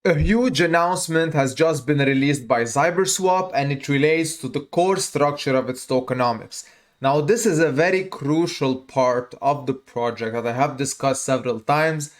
A huge announcement has just been released by Zyberswap, and it relates to the core structure of its tokenomics. Now, this is a very crucial part of the project that I have discussed several times,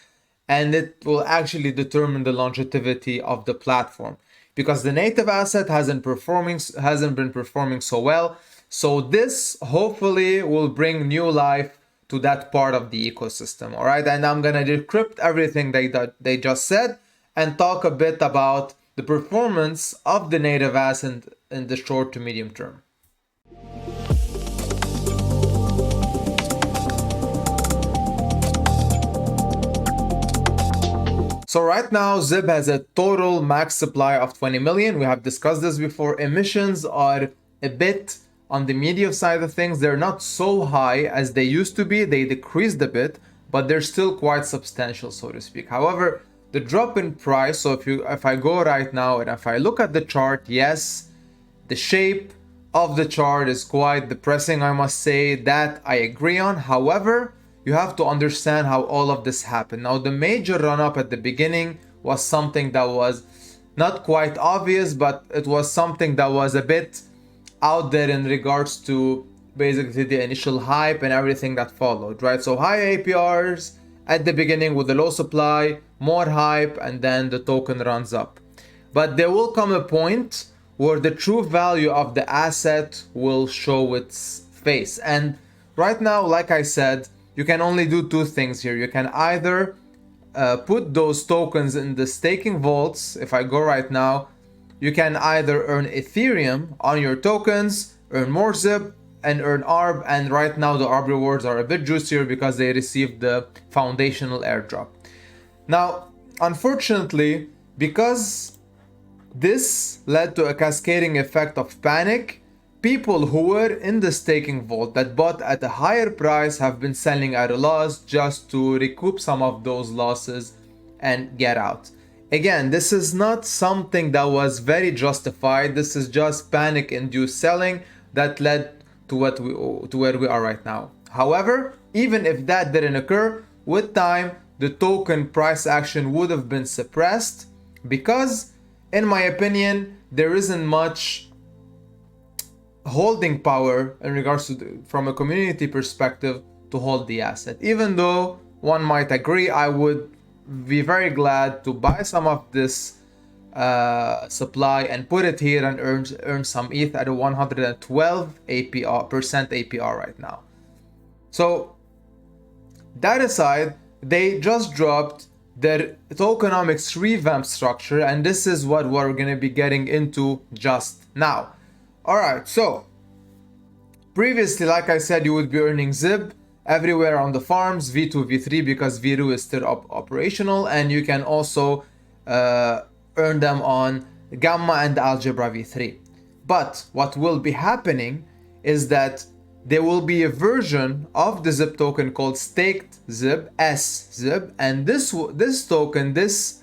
and it will actually determine the longevity of the platform because the native asset hasn't been performing so well. So this hopefully will bring new life to that part of the ecosystem. All right, and I'm gonna decrypt everything they just said and talk a bit about the performance of the native asset in the short to medium term. So right now, Zib has a total max supply of 20 million. We have discussed this before. Emissions are a bit on the medium side of things. They're not so high as they used to be. They decreased a bit, but they're still quite substantial, so to speak. However, the drop in price, so if I go right now and if I look at the chart, yes, the shape of the chart is quite depressing, I must say. That I agree on. However, you have to understand how all of this happened. Now, the major run up at the beginning was something that was not quite obvious, but it was something that was a bit out there in regards to basically the initial hype and everything that followed, right? So high APRs at the beginning with the low supply, more hype, and then the token runs up. But there will come a point where the true value of the asset will show its face. And right now, like I said, you can only do two things here. You can either put those tokens in the staking vaults. If I go right now, you can either earn Ethereum on your tokens, earn more ZIP, and earn ARB. And right now the ARB rewards are a bit juicier because they received the foundational airdrop. Now, unfortunately, because this led to a cascading effect of panic, people who were in the staking vault that bought at a higher price have been selling at a loss just to recoup some of those losses and get out. Again, this is not something that was very justified. This is just panic-induced selling that led to where we are right now. However, even if that didn't occur, with time, the token price action would have been suppressed because, in my opinion, there isn't much holding power in regards to from a community perspective to hold the asset. Even though one might agree, I would be very glad to buy some of this supply and put it here and earn some ETH at a 112 percent APR right now. So that aside, they just dropped their tokenomics revamp structure, and this is what we're going to be getting into just now. Alright, so previously, like I said, you would be earning ZIB everywhere on the farms, V2, V3, because V2 is still operational, and you can also earn them on Gamma and Algebra V3. But what will be happening is that there will be a version of the ZIB token called Staked ZIB, SZIB, and this token, this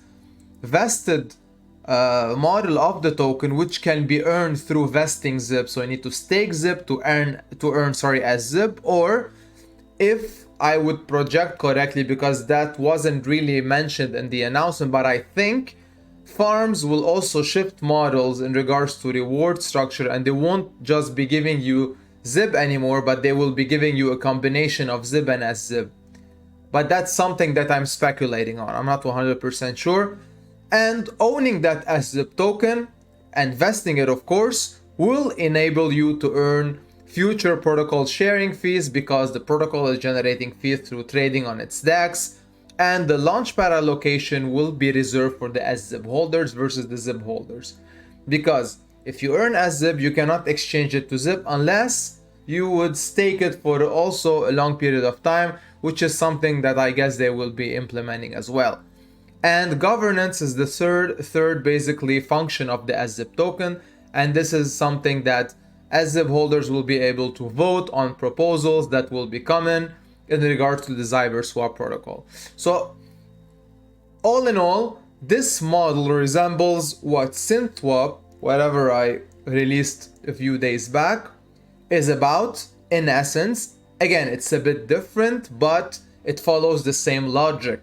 vested model of the token, which can be earned through vesting ZIB. So you need to stake ZIB to earn SZIB, or if I would project correctly, because that wasn't really mentioned in the announcement, but I think farms will also shift models in regards to reward structure, and they won't just be giving you ZIB anymore, but they will be giving you a combination of ZIB and SZIB. But that's something that I'm speculating on. I'm not 100% sure. And owning that SZIB token and vesting it, of course, will enable you to earn future protocol sharing fees, because the protocol is generating fees through trading on its DEX, and the launchpad allocation will be reserved for the SZIB holders versus the ZIB holders. Because if you earn SZIB, you cannot exchange it to ZIB unless you would stake it for also a long period of time, which is something that I guess they will be implementing as well. And governance is the third basically function of the SZIB token, and this is something that SZIB holders will be able to vote on proposals that will be coming in regards to the Zyberswap protocol. So all in all, this model resembles what SynthSwap, whatever I released a few days back, is about in essence. Again, it's a bit different, but it follows the same logic.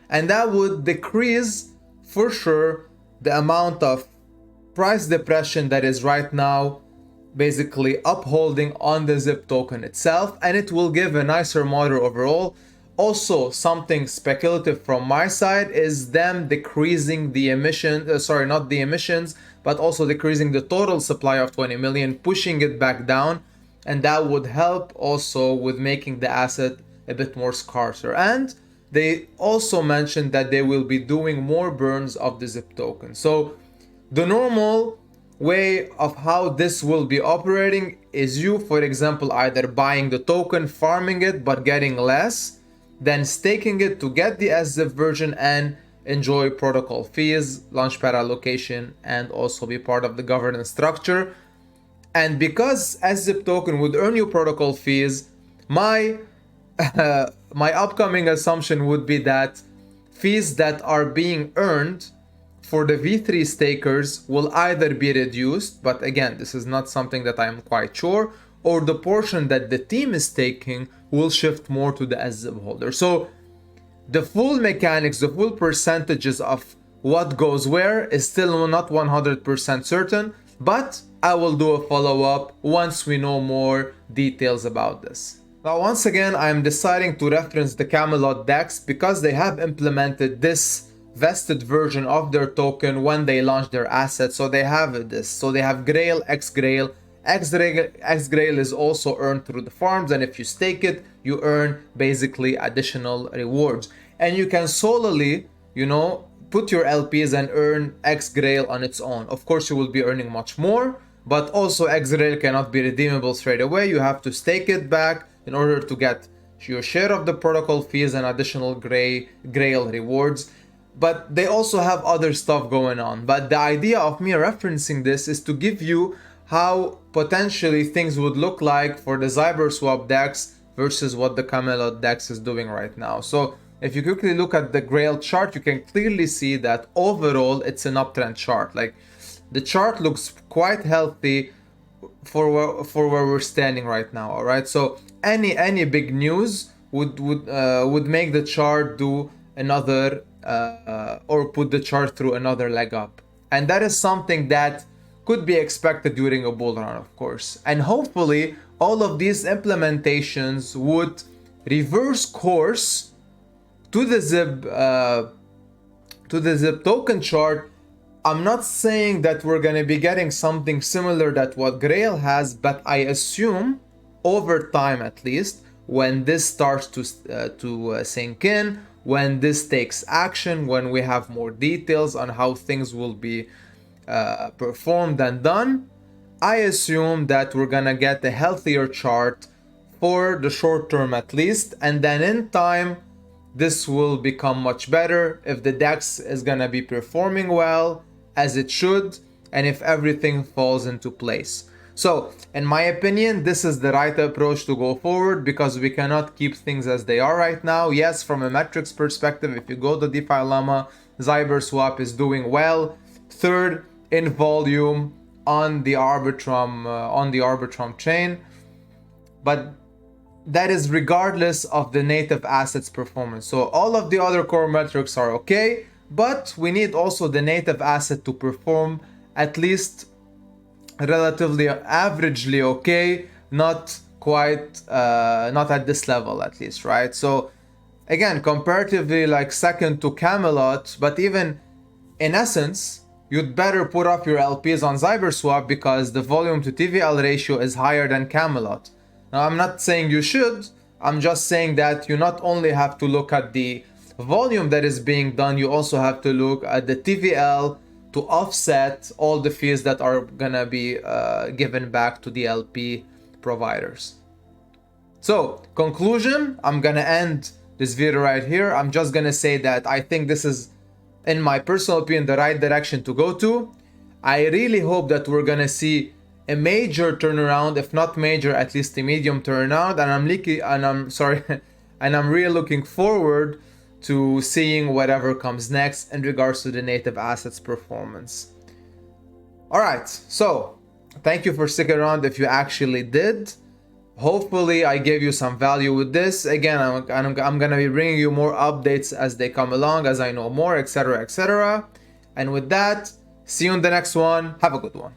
And that would decrease for sure the amount of price depression that is right now basically upholding on the ZIP token itself, and it will give a nicer model overall. Also, something speculative from my side is them decreasing the not the emissions, but also decreasing the total supply of 20 million, pushing it back down, and that would help also with making the asset a bit more scarcer. And they also mentioned that they will be doing more burns of the ZIP token. So the normal way of how this will be operating is you, for example, either buying the token, farming it but getting less, then staking it to get the SZIP version and enjoy protocol fees, launchpad allocation, and also be part of the governance structure. And because SZIP token would earn you protocol fees, my upcoming assumption would be that fees that are being earned for the V3 stakers will either be reduced, but again, this is not something that I'm quite sure, or the portion that the team is taking will shift more to the SZIP holder. So the full mechanics, the full percentages of what goes where is still not 100% certain, but I will do a follow-up once we know more details about this. Now, once again, I am deciding to reference the Camelot DEX because they have implemented this vested version of their token when they launch their assets. So they have this. So they have Grail, X-Grail. X-Grail is also earned through the farms, and if you stake it, you earn basically additional rewards. And you can solely, put your LPs and earn X-Grail on its own. Of course, you will be earning much more, but also X-Grail cannot be redeemable straight away. You have to stake it back in order to get your share of the protocol fees and additional Grail rewards. But they also have other stuff going on. But the idea of me referencing this is to give you how potentially things would look like for the Zyberswap DEX versus what the Camelot DEX is doing right now. So if you quickly look at the Grail chart, you can clearly see that overall it's an uptrend chart. Like the chart looks quite healthy for where we're standing right now. All right. So any big news would make the chart do another or put the chart through another leg up, and that is something that could be expected during a bull run, of course. And hopefully all of these implementations would reverse course to the ZIP token chart. I'm not saying that we're going to be getting something similar that what Grail has, but I assume over time, at least, when this starts to sink in, when this takes action, when we have more details on how things will be performed and done, I assume that we're gonna get a healthier chart for the short term at least, and then in time this will become much better if the DEX is gonna be performing well as it should, and if everything falls into place. So in my opinion, this is the right approach to go forward, because we cannot keep things as they are right now. Yes, from a metrics perspective, if you go to DeFi Llama, Zyberswap is doing well, third in volume on the Arbitrum chain, but that is regardless of the native assets performance. So all of the other core metrics are okay, but we need also the native asset to perform at least relatively averagely okay, not quite not at this level at least, right? So again, comparatively like second to Camelot, but even in essence you'd better put up your LPs on Zyberswap because the volume to TVL ratio is higher than Camelot. Now I'm not saying you should, I'm just saying that you not only have to look at the volume that is being done, you also have to look at the TVL to offset all the fees that are gonna be given back to the LP providers. So conclusion, I'm gonna end this video right here. I'm just gonna say that I think this is, in my personal opinion, the right direction to go to. I really hope that we're gonna see a major turnaround, if not major, at least a medium turnaround, and I'm really looking forward to seeing whatever comes next in regards to the native assets performance. Alright, so thank you for sticking around if you actually did. Hopefully I gave you some value with this. Again, I'm gonna be bringing you more updates as they come along, as I know more, etc, etc. And with that, see you in the next one. Have a good one.